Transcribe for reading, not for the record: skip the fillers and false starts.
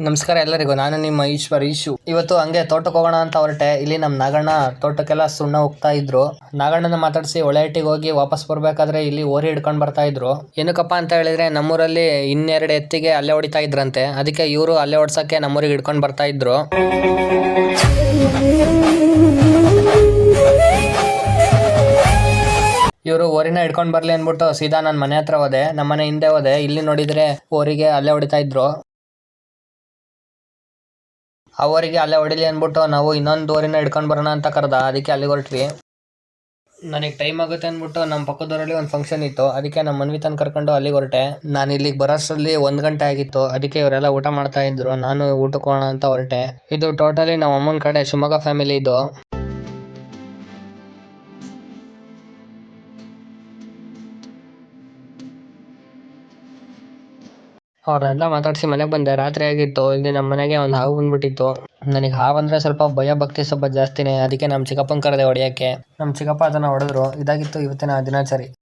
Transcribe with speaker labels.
Speaker 1: ನಮಸ್ಕಾರ ಎಲ್ಲರಿಗೂ, ನಾನು ನಿಮ್ಮ ಈಶು. ಇವತ್ತು ಹಂಗೆ ತೋಟಕ್ಕೆ ಹೋಗೋಣ ಅಂತ ಹೊರಟೆ. ಇಲ್ಲಿ ನಮ್ಮ ನಾಗಣ್ಣ ತೋಟಕ್ಕೆಲ್ಲ ಸುಣ್ಣ ಹೋಗ್ತಾ ಇದ್ರು. ನಾಗಣ್ಣನ ಮಾತಾಡಿಸಿ ಒಳೆಹಟ್ಟಿಗೆ ಹೋಗಿ ವಾಪಸ್ ಬರ್ಬೇಕಾದ್ರೆ ಇಲ್ಲಿ ಓರಿ ಹಿಡ್ಕೊಂಡು ಬರ್ತಾ ಇದ್ರು. ಏನಕ್ಕಪ್ಪ ಅಂತ ಹೇಳಿದ್ರೆ ನಮ್ಮೂರಲ್ಲಿ ಇನ್ನೆರಡು ಎತ್ತಿಗೆ ಅಲ್ಲೇ ಹೊಡಿತಾ ಇದ್ರಂತೆ. ಅದಕ್ಕೆ ಇವರು ಅಲ್ಲೇ ಹೊಡ್ಸಕ್ಕೆ ನಮ್ಮೂರಿಗೆ ಹಿಡ್ಕೊಂಡು ಬರ್ತಾ ಇದ್ರು. ಇವರು ಓರಿನ ಹಿಡ್ಕೊಂಡು ಬರ್ಲಿ ಅಂದ್ಬಿಟ್ಟು ಸೀದಾ ನನ್ನ ಮನೆ ಹತ್ರ ಹೋದೆ. ನಮ್ಮ ಮನೆ ಹಿಂದೆ ಹೋದೆ. ಇಲ್ಲಿ ನೋಡಿದ್ರೆ ಓರಿಗೆ ಅಲ್ಲೇ ಹೊಡಿತಾ ಇದ್ರು. ಆ ಊರಿಗೆ ಅಲ್ಲೇ ಹೊಡಿಲಿ ಅಂದ್ಬಿಟ್ಟು ನಾವು ಇನ್ನೊಂದು ಊರಿನ ಹಿಡ್ಕೊಂಡು ಬರೋಣ ಅಂತ ಕರೆದ. ಅದಕ್ಕೆ ಅಲ್ಲಿಗೆ ಹೊರಟ್ವಿ. ನನಗೆ ಟೈಮ್ ಆಗುತ್ತೆ ಅಂದ್ಬಿಟ್ಟು ನಮ್ಮ ಪಕ್ಕದೂರಲ್ಲಿ ಒಂದು ಫಂಕ್ಷನ್ ಇತ್ತು. ಅದಕ್ಕೆ ನಮ್ಮ ಮನ್ವಿತನ ಕರ್ಕೊಂಡು ಅಲ್ಲಿಗೆ ಹೊರಟೆ. ನಾನು ಇಲ್ಲಿಗೆ ಬರೋಷ್ಟರಲ್ಲಿ 1 ಗಂಟೆ ಆಗಿತ್ತು. ಅದಕ್ಕೆ ಇವರೆಲ್ಲ ಊಟ ಮಾಡ್ತಾ ಇದ್ರು. ನಾನು ಊಟಕ್ಕೆ ಹೋಗೋಣ ಅಂತ ಹೊರಟೆ. ಇದು ಟೋಟಲಿ ನಮ್ಮ ಅಮ್ಮನ ಕಡೆ ಶಿವಮೊಗ್ಗ ಫ್ಯಾಮಿಲಿ ಇದು. ಅವ್ರನ್ನೆಲ್ಲ ಮಾತಾಡಿಸಿ ಮನೆಗೆ ಬಂದೆ. ರಾತ್ರಿ ಆಗಿತ್ತು. ಇಲ್ಲಿ ನಮ್ಮ ಮನೆಗೆ ಒಂದು ಹಾವು ಬಂದ್ಬಿಟ್ಟಿತ್ತು. ನನಗೆ ಹಾವು ಅಂದರೆ ಸ್ವಲ್ಪ ಭಯ ಭಕ್ತಿ ಸ್ವಲ್ಪ ಜಾಸ್ತಿನೇ. ಅದಕ್ಕೆ ನಮ್ಮ ಚಿಕ್ಕಪ್ಪನ ಕರೆದೆ ಹೊಡಿಯೋಕ್ಕೆ. ನಮ್ಮ ಚಿಕ್ಕಪ್ಪ ಅದನ್ನು ಹೊಡೆದ್ರು. ಇದಾಗಿತ್ತು ಇವತ್ತಿನ ದಿನಾಚರಿ.